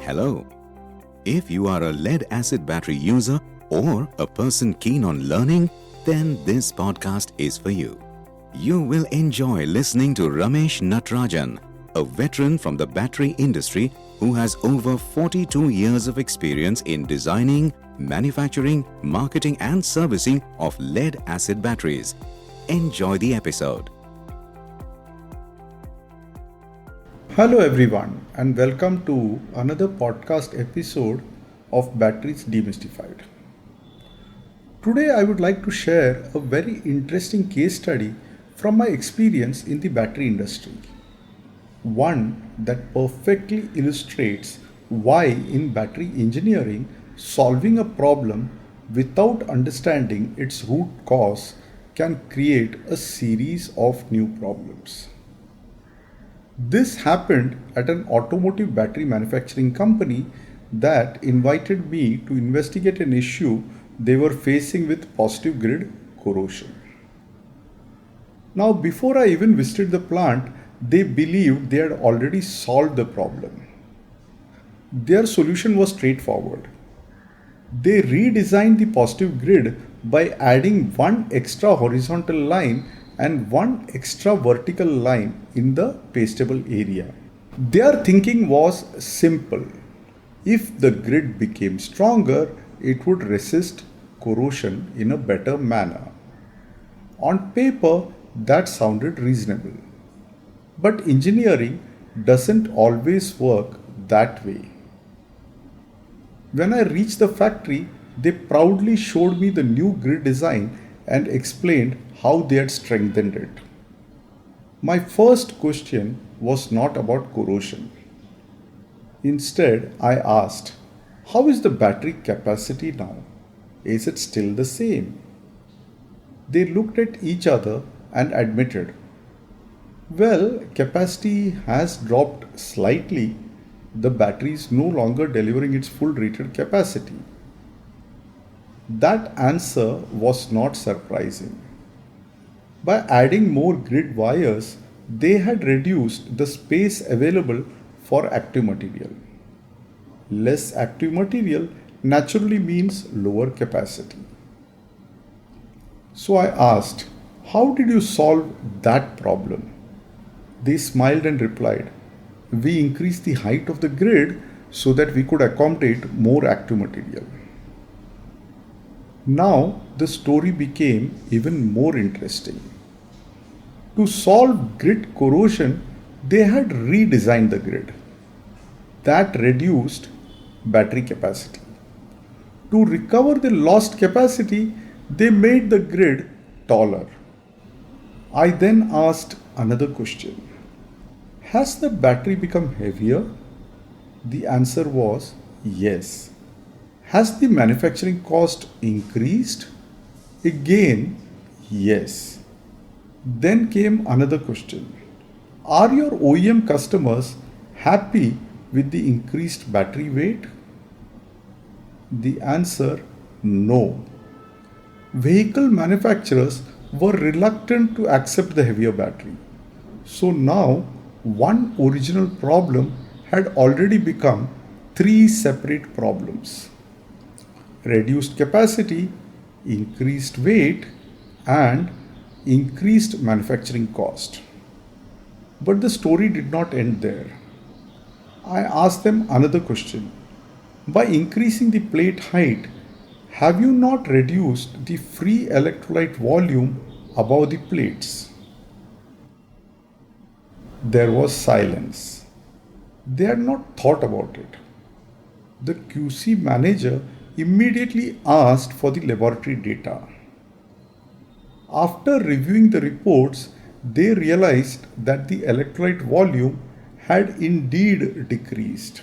Hello. If you are a lead acid battery user or a person keen on learning, then this podcast is for you. You will enjoy listening to Ramesh Natarajan, a veteran from the battery industry who has over 42 years of experience in designing, manufacturing, marketing and servicing of lead acid batteries. Enjoy the episode. Hello everyone and welcome to another podcast episode of Batteries Demystified. Today I would like to share a very interesting case study from my experience in the battery industry. One that perfectly illustrates why in battery engineering solving a problem without understanding its root cause can create a series of new problems. This happened at an automotive battery manufacturing company that invited me to investigate an issue they were facing with positive grid corrosion. Now, before I even visited the plant, they believed they had already solved the problem. Their solution was straightforward. They redesigned the positive grid by adding one extra horizontal line and one extra vertical line in the pastable area. Their thinking was simple. If the grid became stronger, it would resist corrosion in a better manner. On paper, that sounded reasonable. But engineering doesn't always work that way. When I reached the factory, they proudly showed me the new grid design and explained how they had strengthened it. My first question was not about corrosion. Instead, I asked, how is the battery capacity now? Is it still the same? They looked at each other and admitted, well, capacity has dropped slightly. The battery is no longer delivering its full rated capacity. That answer was not surprising. By adding more grid wires, they had reduced the space available for active material. Less active material naturally means lower capacity. So I asked, how did you solve that problem? They smiled and replied, we increased the height of the grid so that we could accommodate more active material. Now the story became even more interesting. To solve grid corrosion, they had redesigned the grid. That reduced battery capacity. To recover the lost capacity, they made the grid taller. I then asked another question. Has the battery become heavier? The answer was yes. Has the manufacturing cost increased? Again, yes. Then came another question. Are your OEM customers happy with the increased battery weight? The answer, no. Vehicle manufacturers were reluctant to accept the heavier battery. So now, one original problem had already become three separate problems. Reduced capacity, increased weight, and increased manufacturing cost. But the story did not end there. I asked them another question. By increasing the plate height, have you not reduced the free electrolyte volume above the plates? There was silence. They had not thought about it. The QC manager immediately asked for the laboratory data. After reviewing the reports, they realized that the electrolyte volume had indeed decreased.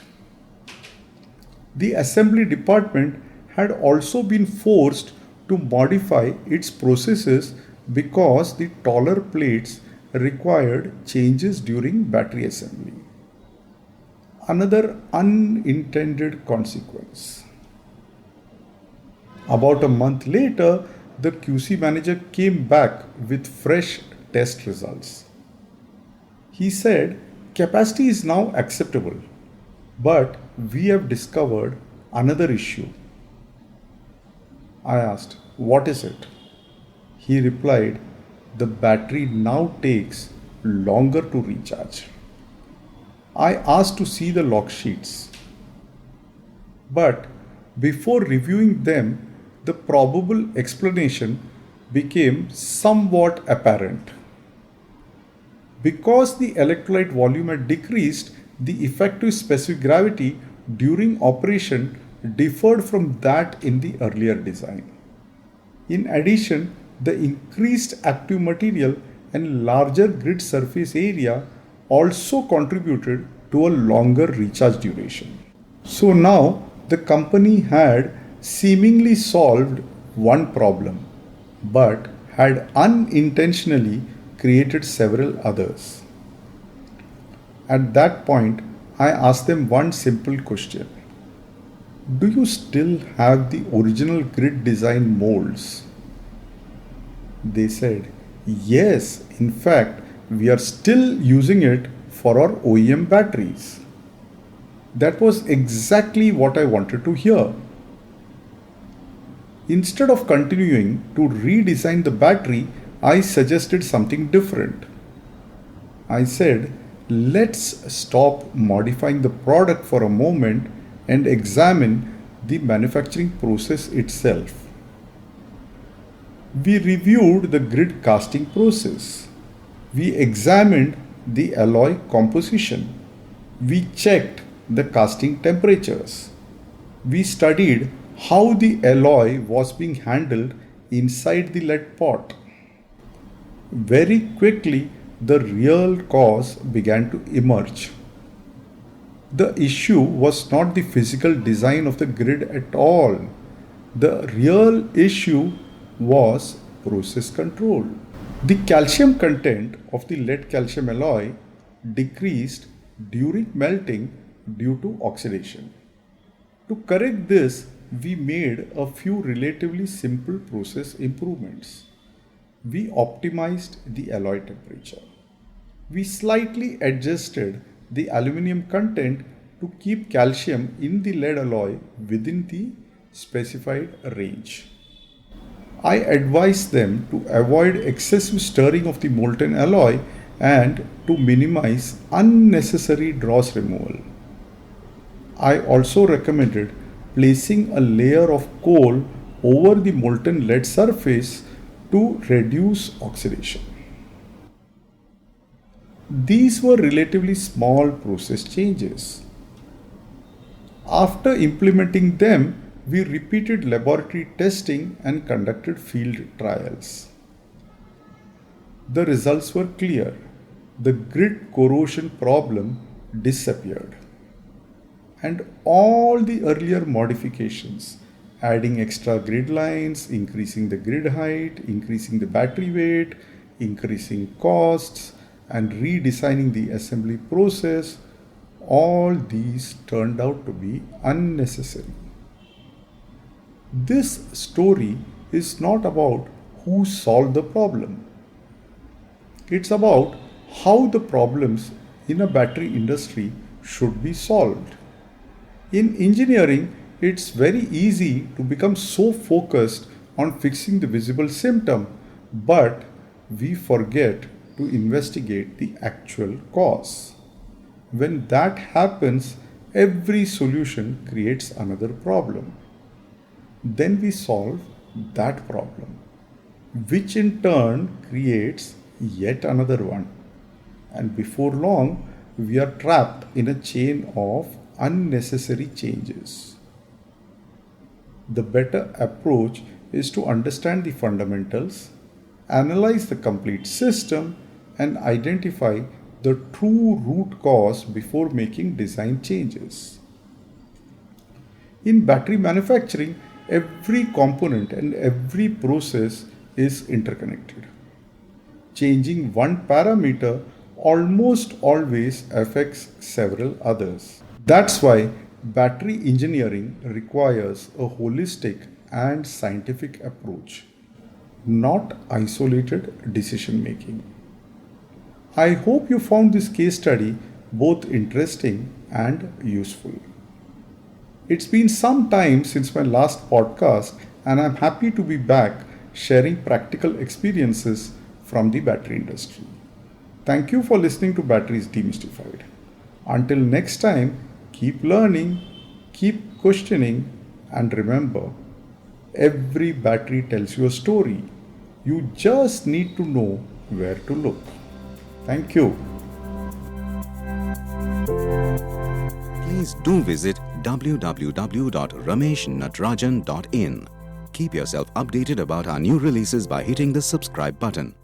The assembly department had also been forced to modify its processes because the taller plates required changes during battery assembly. Another unintended consequence. About a month later, the QC manager came back with fresh test results. He said, Capacity is now acceptable, but we have discovered another issue. I asked, "What is it?" He replied, "The battery now takes longer to recharge." I asked to see the log sheets, but before reviewing them, the probable explanation became somewhat apparent. Because the electrolyte volume had decreased, the effective specific gravity during operation differed from that in the earlier design. In addition, the increased active material and larger grid surface area also contributed to a longer recharge duration. So now the company had seemingly solved one problem, but had unintentionally created several others. At that point, I asked them one simple question: "Do you still have the original grid design molds?" They said, "Yes, in fact, we are still using it for our OEM batteries." That was exactly what I wanted to hear. Instead of continuing to redesign the battery, I suggested something different. I said, "Let's stop modifying the product for a moment and examine the manufacturing process itself." We reviewed the grid casting process. We examined the alloy composition. We checked the casting temperatures. We studied how the alloy was being handled inside the lead pot. Very quickly, the real cause began to emerge. The issue was not the physical design of the grid at all. The real issue was process control. The calcium content of the lead calcium alloy decreased during melting due to oxidation. To correct this, we made a few relatively simple process improvements. We optimized the alloy temperature. We slightly adjusted the aluminum content to keep calcium in the lead alloy within the specified range. I advised them to avoid excessive stirring of the molten alloy and to minimize unnecessary dross removal. I also recommended placing a layer of coal over the molten lead surface to reduce oxidation. These were relatively small process changes. After implementing them, we repeated laboratory testing and conducted field trials. The results were clear. The grid corrosion problem disappeared. And all the earlier modifications, adding extra grid lines, increasing the grid height, increasing the battery weight, increasing costs, and redesigning the assembly process, all these turned out to be unnecessary. This story is not about who solved the problem. It's about how the problems in a battery industry should be solved. In engineering, it's very easy to become so focused on fixing the visible symptom, but we forget to investigate the actual cause. When that happens, every solution creates another problem. Then we solve that problem, which in turn creates yet another one. And before long, we are trapped in a chain of unnecessary changes. The better approach is to understand the fundamentals, analyze the complete system, and identify the true root cause before making design changes. In battery manufacturing, every component and every process is interconnected. Changing one parameter almost always affects several others. That's why battery engineering requires a holistic and scientific approach, not isolated decision making. I hope you found this case study both interesting and useful. It's been some time since my last podcast, and I'm happy to be back sharing practical experiences from the battery industry. Thank you for listening to Batteries Demystified. Until next time, keep learning, keep questioning, and remember, every battery tells you a story. You just need to know where to look. Thank you. Please do visit www.rameshnatarajan.in. Keep yourself updated about our new releases by hitting the subscribe button.